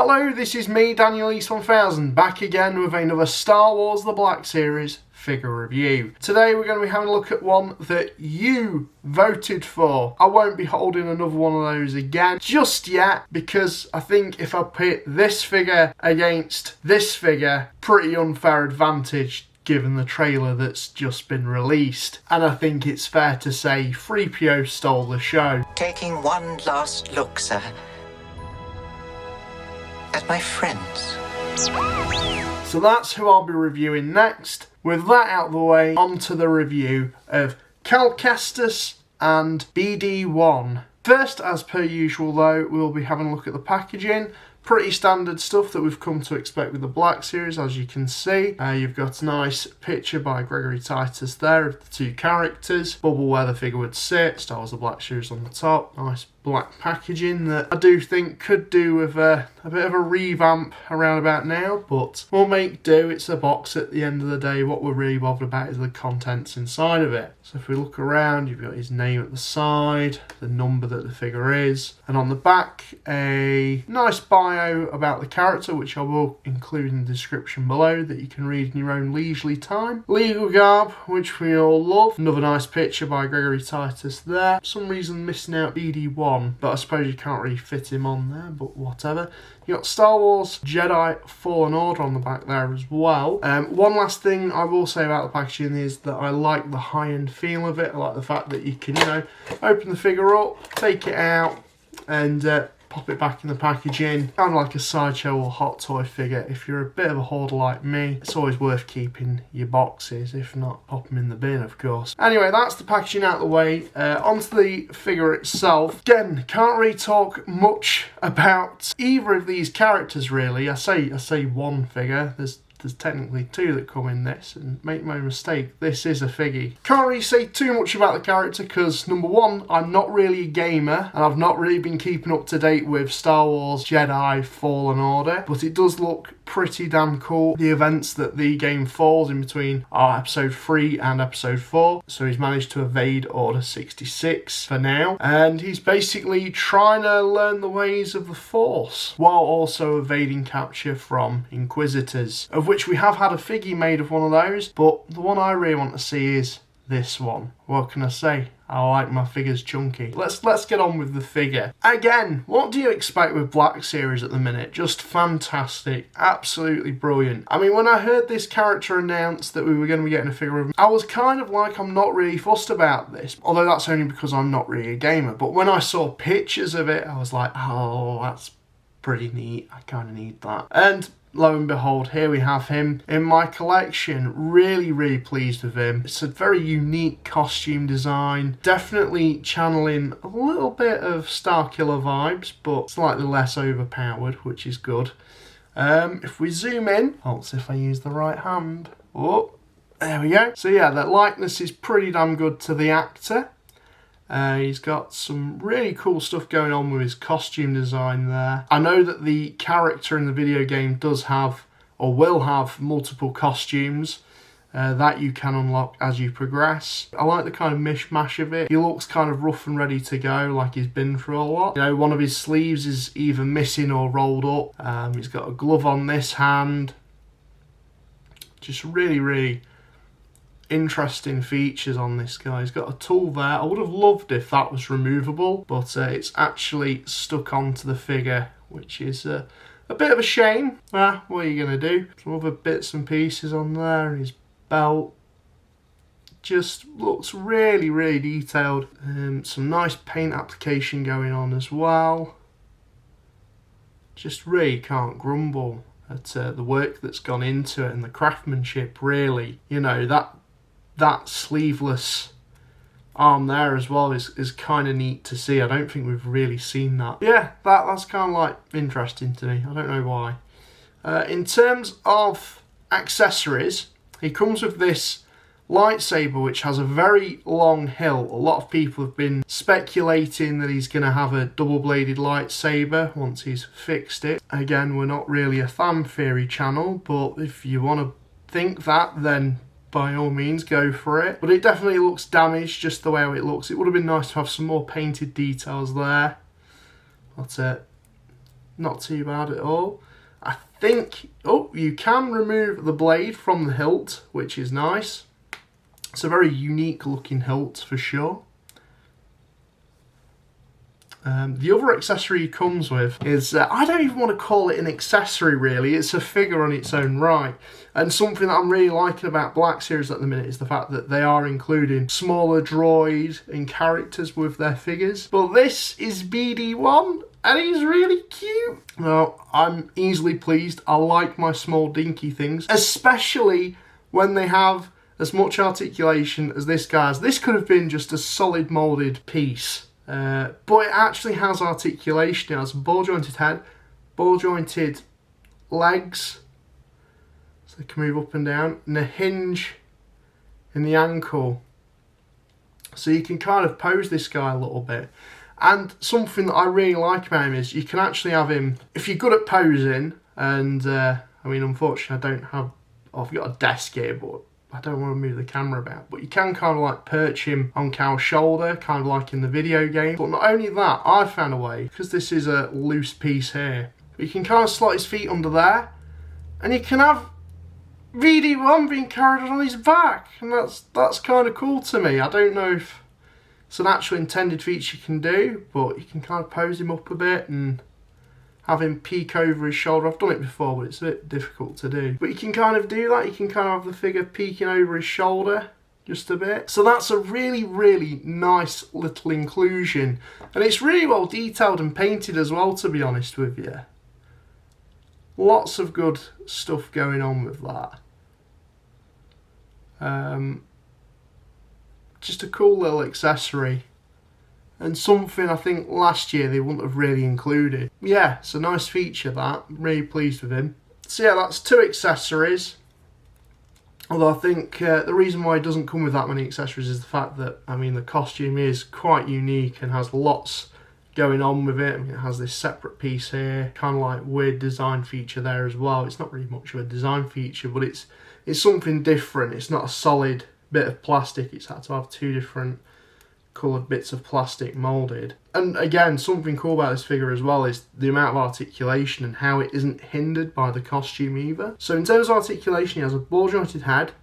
Hello, this is me, Daniel East 1000, back again with another Star Wars The Black Series figure review. Today we're going to be having a look at one that you voted for. I won't be holding another one of those again just yet, because I think if I pit this figure against this figure, pretty unfair advantage given the trailer that's just been released. And I think it's fair to say 3PO stole the show. Taking one last look, sir, at my friends. So that's who I'll be reviewing next. With that out of the way, on to the review of Kestis and BD-1. First, as per usual though, we'll be having a look at the packaging. Pretty standard stuff that we've come to expect with the Black Series, as you can see. You've got a nice picture by Gregory Titus there of the two characters. Bubble where the figure would sit, Star Wars the Black Series on the top. Nice black packaging that I do think could do with a bit of a revamp around about now, but we'll make do. It's a box at the end of the day. What we're really bothered about is the contents inside of it. So if we look around, you've got his name at the side, the number that the figure is, and on the back a nice bio about the character, which I will include in the description below, that you can read in your own leisurely time. Legal garb, which we all love. Another nice picture by Gregory Titus there. For some reason missing out BD-1, but I suppose you can't really fit him on there, but whatever. You got Star Wars Jedi Fallen Order on the back there as well. One last thing I will say about the packaging is that I like the high-end feel of it. I like the fact that you can, open the figure up, take it out, and pop it back in the packaging. Kind of like a sideshow or hot toy figure. If you're a bit of a hoarder like me, it's always worth keeping your boxes. If not, pop them in the bin, of course. Anyway, that's the packaging out of the way. Onto the figure itself. Again, can't really talk much about either of these characters, really. I say one figure. There's technically two that come in this, and make no mistake, this is a figgy. Can't really say too much about the character because, number one, I'm not really a gamer, and I've not really been keeping up to date with Star Wars Jedi Fallen Order, but it does look pretty damn cool. The events that the game falls in between are episode 3 and episode 4, so he's managed to evade Order 66 for now, and he's basically trying to learn the ways of the Force, while also evading capture from inquisitors, of which we have had a figgy made of one of those, but the one I really want to see is this one. What can I say? I like my figures chunky. Let's get on with the figure. Again, what do you expect with Black Series at the minute? Just fantastic. Absolutely brilliant. I mean, when I heard this character announced that we were going to be getting a figure of him, I was kind of like, I'm not really fussed about this. Although that's only because I'm not really a gamer. But when I saw pictures of it, I was like, oh, that's pretty neat. I kind of need that. And lo and behold, here we have him in my collection. Really pleased with him. It's a very unique costume design. Definitely channeling a little bit of Starkiller vibes, but slightly less overpowered, which is good. If we zoom in, let's see if I use the right hand. Oh, there we go. So yeah, that likeness is pretty damn good to the actor. He's got some really cool stuff going on with his costume design there. I know that the character in the video game does have, or will have, multiple costumes that you can unlock as you progress. I like the kind of mishmash of it. He looks kind of rough and ready to go, like he's been through a lot. One of his sleeves is either missing or rolled up. He's got a glove on this hand. Just really interesting features on this guy. He's got a tool there. I would have loved if that was removable, but it's actually stuck onto the figure, which is a bit of a shame. What are you going to do? Some other bits and pieces on there, and his belt just looks really detailed. Some nice paint application going on as well. Just really can't grumble at the work that's gone into it and the craftsmanship, really. That sleeveless arm there as well is kind of neat to see. I don't think we've really seen that. Yeah, that's kind of like interesting to me. I don't know why. In terms of accessories, he comes with this lightsaber which has a very long hilt. A lot of people have been speculating that he's going to have a double-bladed lightsaber once he's fixed it. Again, we're not really a fan theory channel, but if you want to think that, then by all means go for it. But it definitely looks damaged just the way it looks. It would have been nice to have some more painted details there. That's it. not too bad at all. I think, oh, you can remove the blade from the hilt, which is nice. It's a very unique looking hilt for sure. The other accessory he comes with is, I don't even want to call it an accessory really, it's a figure on its own right. And something that I'm really liking about Black Series at the minute is the fact that they are including smaller droid and characters with their figures. But this is BD-1 and he's really cute. Well, I'm easily pleased. I like my small dinky things, especially when they have as much articulation as this guy has. This could have been just a solid moulded piece. But it actually has articulation. It has a ball jointed head, ball jointed legs, so they can move up and down, and a hinge in the ankle. So you can kind of pose this guy a little bit. And something that I really like about him is you can actually have him, if you're good at posing, and I mean, unfortunately I don't have, I've got a desk here, but I don't want to move the camera about, but you can kind of like perch him on Cal's shoulder, kind of like in the video game. But not only that, I found a way, because this is a loose piece here, but you can kind of slot his feet under there, and you can have BD-1 being carried on his back, and that's kind of cool to me. I don't know if it's an actual intended feature you can do, but you can kind of pose him up a bit and have him peek over his shoulder. I've done it before, but it's a bit difficult to do. But you can kind of do that. You can kind of have the figure peeking over his shoulder just a bit. So that's a really, really nice little inclusion. And it's really well detailed and painted as well, to be honest with you. Lots of good stuff going on with that. Just a cool little accessory. And something I think last year they wouldn't have really included. Yeah, it's a nice feature that. I'm really pleased with him. So yeah, that's 2 accessories. Although I think the reason why it doesn't come with that many accessories is the fact that, I mean, the costume is quite unique and has lots going on with it. I mean, it has this separate piece here, kind of like weird design feature there as well. It's not really much of a design feature, but it's something different. It's not a solid bit of plastic. It's had to have 2 different coloured bits of plastic moulded. And again, something cool about this figure as well is the amount of articulation and how it isn't hindered by the costume either. So in terms of articulation, he has a ball jointed head,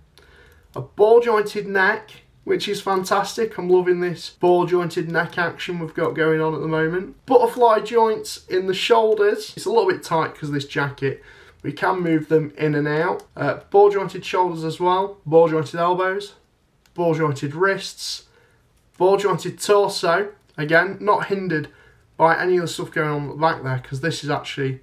a ball jointed neck, which is fantastic. I'm loving this ball jointed neck action we've got going on at the moment. Butterfly joints in the shoulders. It's a little bit tight because of this jacket. We can move them in and out. Ball jointed shoulders as well, ball jointed elbows, ball jointed wrists, ball jointed torso, again not hindered by any of the stuff going on at the back there because this is actually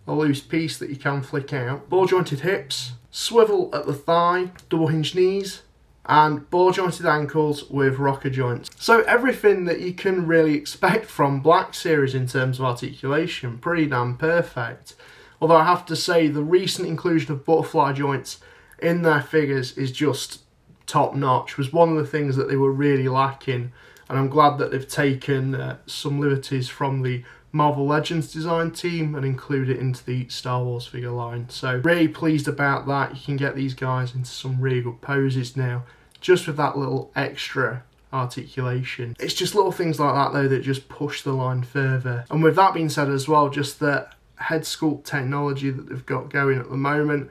a loose piece that you can flick out. Ball jointed hips, swivel at the thigh, double hinged knees, and ball jointed ankles with rocker joints. So everything that you can really expect from Black Series in terms of articulation, pretty damn perfect. Although I have to say the recent inclusion of butterfly joints in their figures is just top notch. Was one of the things that they were really lacking, and I'm glad that they've taken some liberties from the Marvel Legends design team and include it into the Star Wars figure line. So really pleased about that. You can get these guys into some really good poses now just with that little extra articulation. It's just little things like that though that just push the line further. And with that being said as well, just the head sculpt technology that they've got going at the moment,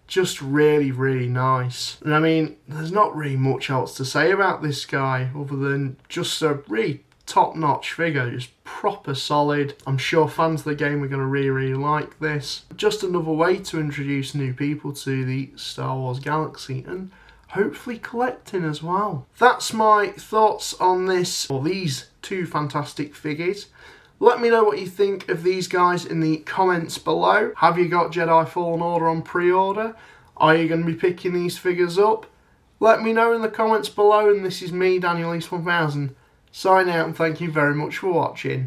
just really, really nice. And I mean, there's not really much else to say about this guy other than just a really top-notch figure, just proper solid. I'm sure fans of the game are going to really, really like this. Just another way to introduce new people to the Star Wars galaxy and hopefully collecting as well. That's my thoughts on this, or these 2 fantastic figures. Let me know what you think of these guys in the comments below. Have you got Jedi Fallen Order on pre-order? Are you going to be picking these figures up? Let me know in the comments below, and this is me, Daniel East 1000, signing out, and thank you very much for watching.